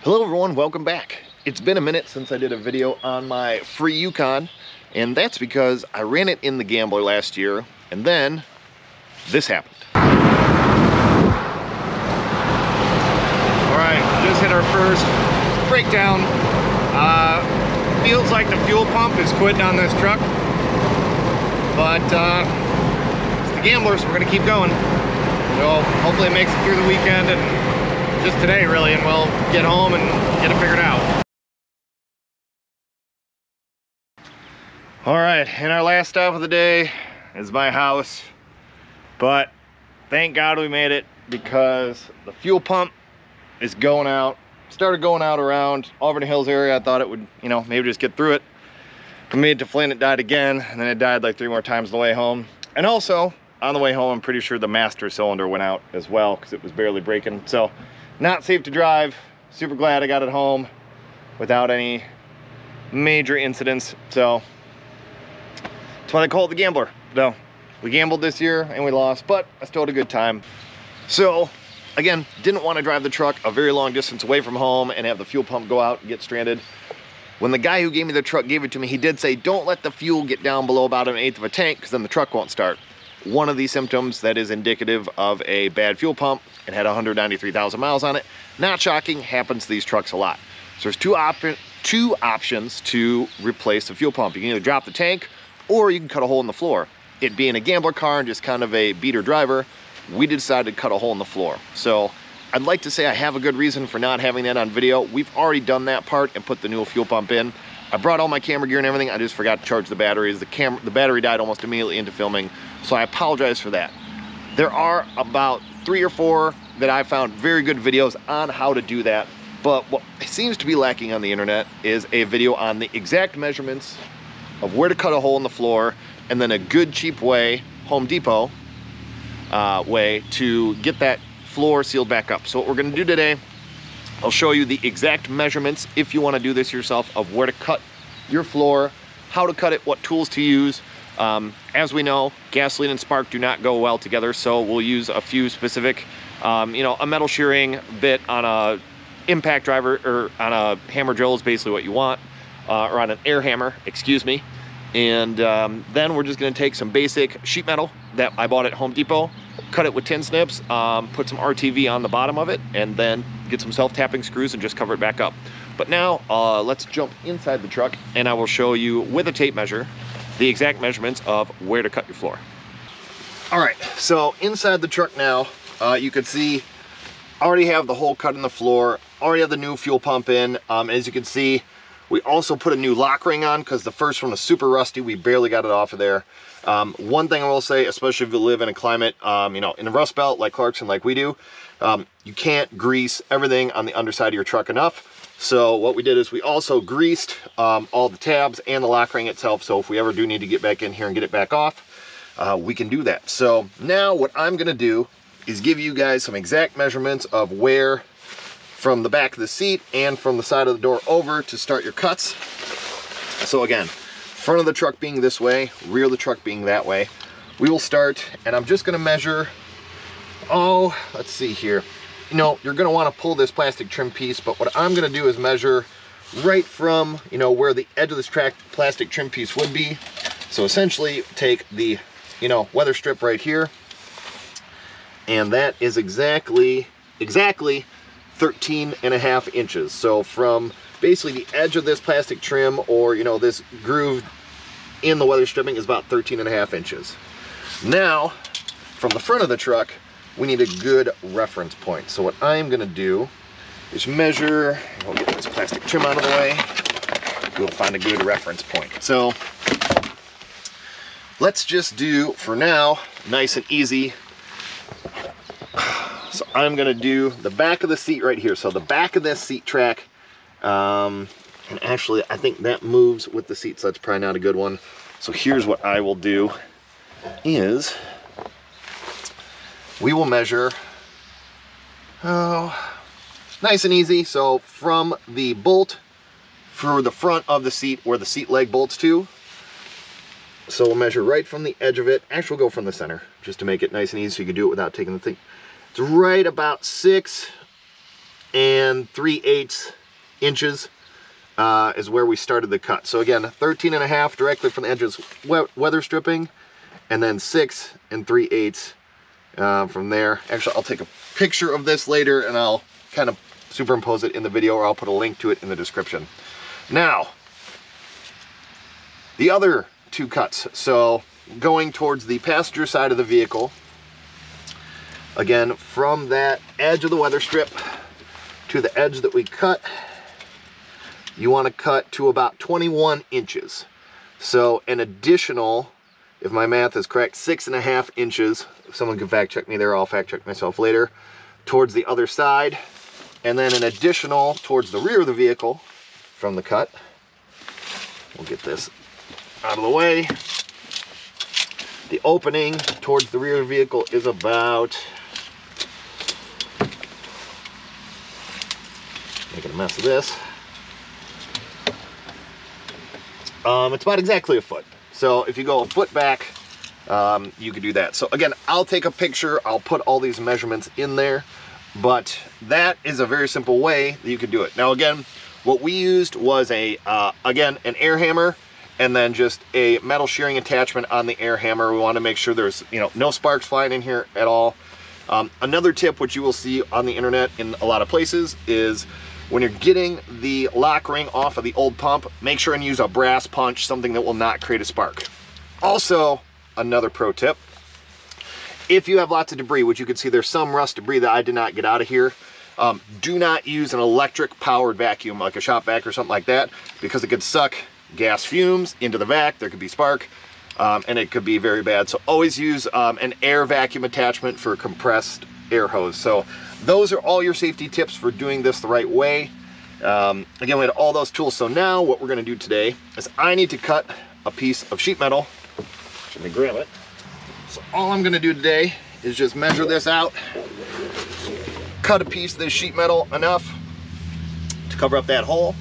Hello everyone, welcome back. It's been a minute since I did a video on my free Yukon, and that's because I ran it in the Gambler last year, and then this happened. Alright, just hit our first breakdown. Feels like the fuel pump is quitting on this truck, but it's the Gambler, so we're gonna keep going. So hopefully it makes it through the weekend and just today really, and we'll get home and get it figured out. All right, and our last stop of the day is my house, but thank God we made it because the fuel pump is going out. Started going out around Auburn Hills area. I thought it would, maybe just get through it. We made it to Flint, it died again, and then it died like 3 more times on the way home. And also, on the way home, I'm pretty sure the master cylinder went out as well because it was barely breaking. So, not safe to drive. Super glad I got it home without any major incidents. So that's why they call it the Gambler. No, we gambled this year and we lost, but I still had a good time. So again, didn't want to drive the truck a very long distance away from home and have the fuel pump go out and get stranded. When the guy who gave me the truck gave it to me, he did say, don't let the fuel get down below about 1/8 of a tank because then the truck won't start. One of these symptoms that is indicative of a bad fuel pump. It had 193,000 miles on it. Not shocking, happens to these trucks a lot. So there's two options to replace the fuel pump. You can either drop the tank or you can cut a hole in the floor. It being a Gambler car and just kind of a beater driver, we decided to cut a hole in the floor. So I'd like to say I have a good reason for not having that on video. We've already done that part and put the new fuel pump in. I brought all my camera gear and everything. I just forgot to charge the batteries. The battery died almost immediately into filming, so I apologize for that. There are about 3 or 4 that I found very good videos on how to do that, but what seems to be lacking on the internet is a video on the exact measurements of where to cut a hole in the floor, and then a good cheap way, Home Depot way, to get that floor sealed back up. So what we're gonna do today, I'll show you the exact measurements if you want to do this yourself of where to cut your floor, how to cut it, what tools to use. As we know, gasoline and spark do not go well together, so we'll use a few specific, a metal shearing bit on a impact driver or on a hammer drill is basically what you want, or on an air hammer, excuse me. And then we're just going to take some basic sheet metal that I bought at Home Depot, cut it with tin snips, put some RTV on the bottom of it, and then get some self-tapping screws and just cover it back up. But now let's jump inside the truck and I will show you with a tape measure the exact measurements of where to cut your floor. All right, so inside the truck now, you can see I already have the hole cut in the floor, already have the new fuel pump in. As you can see, we also put a new lock ring on because the first one was super rusty. We barely got it off of there. One thing I will say, especially if you live in a climate, in a rust belt like Clarkson, like we do, you can't grease everything on the underside of your truck enough. So what we did is we also greased all the tabs and the lock ring itself. So if we ever do need to get back in here and get it back off, we can do that. So now what I'm gonna do is give you guys some exact measurements of where from the back of the seat and from the side of the door over to start your cuts. So again, front of the truck being this way, rear of the truck being that way. We will start, and I'm just gonna measure, let's see here. You're gonna wanna pull this plastic trim piece, but what I'm gonna do is measure right from, where the edge of this plastic trim piece would be. So essentially take the, weather strip right here, and that is exactly 13.5 inches. So from basically the edge of this plastic trim, or this groove in the weather stripping, is about 13.5 inches. Now from the front of the truck, we need a good reference point. So what I'm gonna do is measure, we'll get this plastic trim out of the way, we'll find a good reference point. So let's just do, for now, nice and easy. So I'm gonna do the back of the seat right here. So the back of this seat track, and actually I think that moves with the seat, so that's probably not a good one. So here's what I will do is we will measure, nice and easy. So from the bolt for the front of the seat where the seat leg bolts to, so we'll measure right from the edge of it. Actually, we'll go from the center just to make it nice and easy so you can do it without taking the thing. It's right about 6 and 3/8 inches is where we started the cut. So again, 13.5 directly from the edges weather stripping, and then 6 3/8 from there. Actually, I'll take a picture of this later and I'll kind of superimpose it in the video, or I'll put a link to it in the description. Now, the other two cuts. So going towards the passenger side of the vehicle, again, from that edge of the weather strip to the edge that we cut, you want to cut to about 21 inches. So an additional, if my math is correct, 6.5 inches. If someone can fact check me there, I'll fact check myself later, towards the other side. And then an additional towards the rear of the vehicle from the cut. We'll get this out of the way. The opening towards the rear of the vehicle is about, making a mess of this. It's about exactly a foot. So if you go a foot back, you could do that. So again, I'll take a picture. I'll put all these measurements in there, but that is a very simple way that you could do it. Now again, what we used was again, an air hammer, and then just a metal shearing attachment on the air hammer. We want to make sure there's, no sparks flying in here at all. Another tip, which you will see on the internet in a lot of places, is when you're getting the lock ring off of the old pump, make sure and use a brass punch, something that will not create a spark. Also, another pro tip, if you have lots of debris, which you can see there's some rust debris that I did not get out of here, do not use an electric powered vacuum like a shop vac or something like that, because it could suck gas fumes into the vac. There could be spark, and it could be very bad. So always use an air vacuum attachment for a compressed air hose. So those are all your safety tips for doing this the right way. Again, we had all those tools. So now what we're going to do today is I need to cut a piece of sheet metal. Let me grab it. So all I'm going to do today is just measure this out, cut a piece of this sheet metal enough to cover up that hole,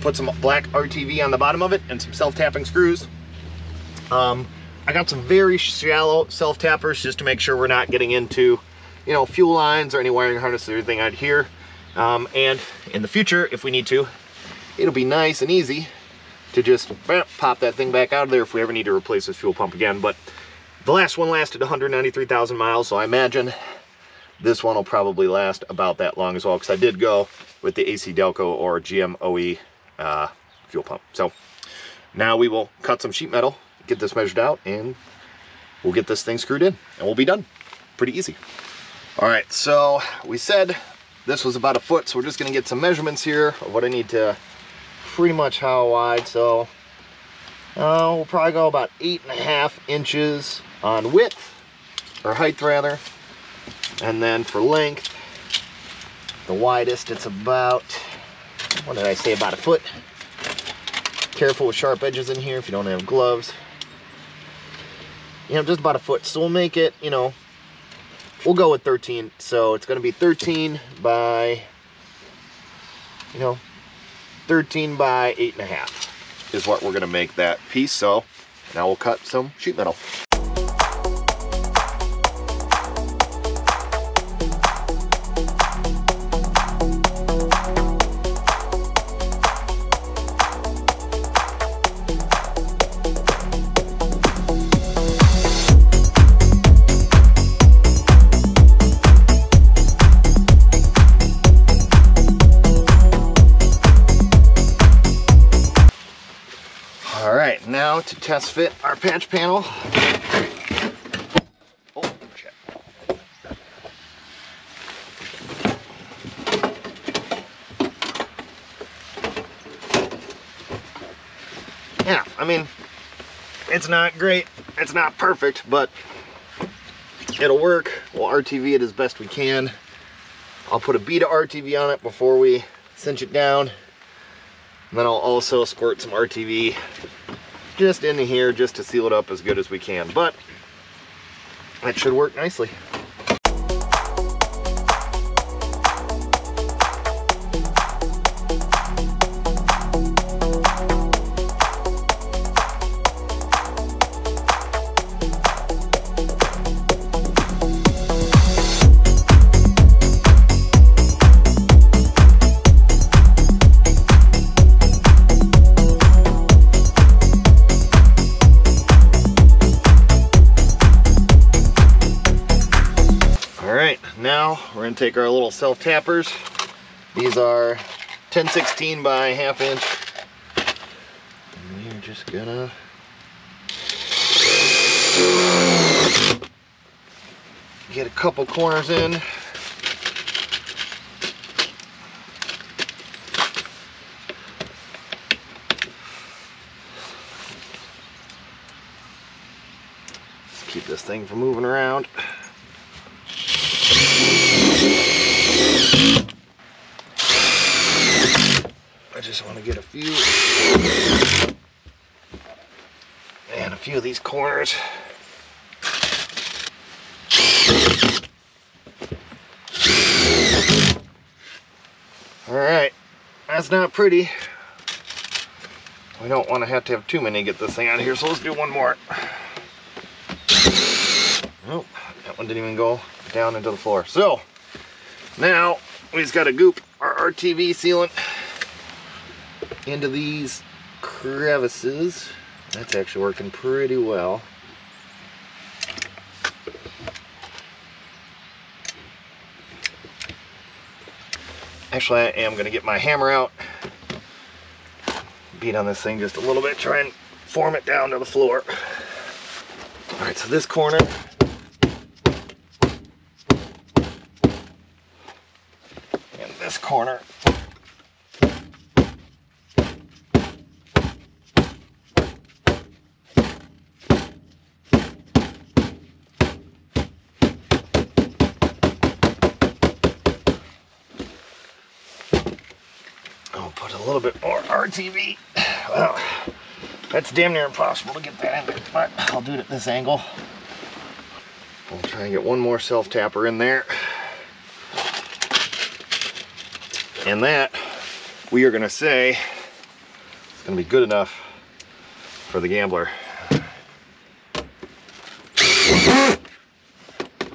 put some black RTV on the bottom of it and some self-tapping screws. I got some very shallow self-tappers just to make sure we're not getting into, fuel lines or any wiring harnesses or anything out here. And in the future, if we need to, it'll be nice and easy to just pop that thing back out of there if we ever need to replace this fuel pump again. But the last one lasted 193,000 miles, so I imagine this one will probably last about that long as well, because I did go with the AC Delco or GMOE fuel pump. So now we will cut some sheet metal, get this measured out, and we'll get this thing screwed in, and we'll be done. Pretty easy. All right, so we said this was about a foot, so we're just gonna get some measurements here of what I need to, pretty much how wide. So we'll probably go about 8.5 inches on width, or height rather, and then for length, the widest it's about, what did I say, about a foot. Careful with sharp edges in here if you don't have gloves. Just about a foot. So we'll make it, we'll go with 13. So it's going to be 13 by 8.5 is what we're going to make that piece. So now we'll cut some sheet metal. Now to test fit our patch panel. Oh, shit. Yeah, I mean, it's not great, it's not perfect, but it'll work. We'll RTV it as best we can. I'll put a bead of RTV on it before we cinch it down. And then I'll also squirt some RTV just into here just to seal it up as good as we can. But that should work nicely. take our little self-tappers. These are 10/16 by 1/2 inch. And we're just gonna get a couple corners in. Just keep this thing from moving around. I just want to get a few of these corners. All right, that's not pretty. We don't want to have too many to get this thing out of here, so let's do one more. Oh, that one didn't even go down into the floor. So now we just got to goop our RTV sealant into these crevices. That's actually working pretty well. Actually, I am going to get my hammer out, beat on this thing just a little bit, try and form it down to the floor. All right, so this corner, and this corner. Put a little bit more RTV. Well, that's damn near impossible to get that in there, but I'll do it at this angle. I'll try and get one more self-tapper in there. And that, we are gonna say, it's gonna be good enough for the gambler.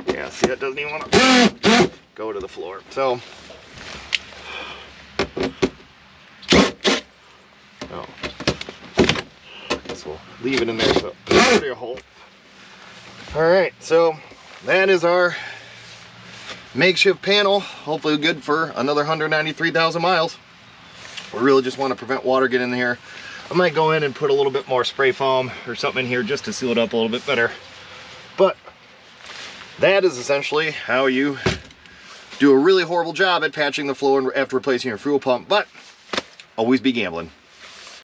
Yeah, see, that doesn't even wanna go to the floor. So, we'll leave it in there so there's a hole. All right, so that is our makeshift panel. Hopefully good for another 193,000 miles. We really just want to prevent water getting in here. I might go in and put a little bit more spray foam or something in here just to seal it up a little bit better. But that is essentially how you do a really horrible job at patching the flow after replacing your fuel pump, but always be gambling.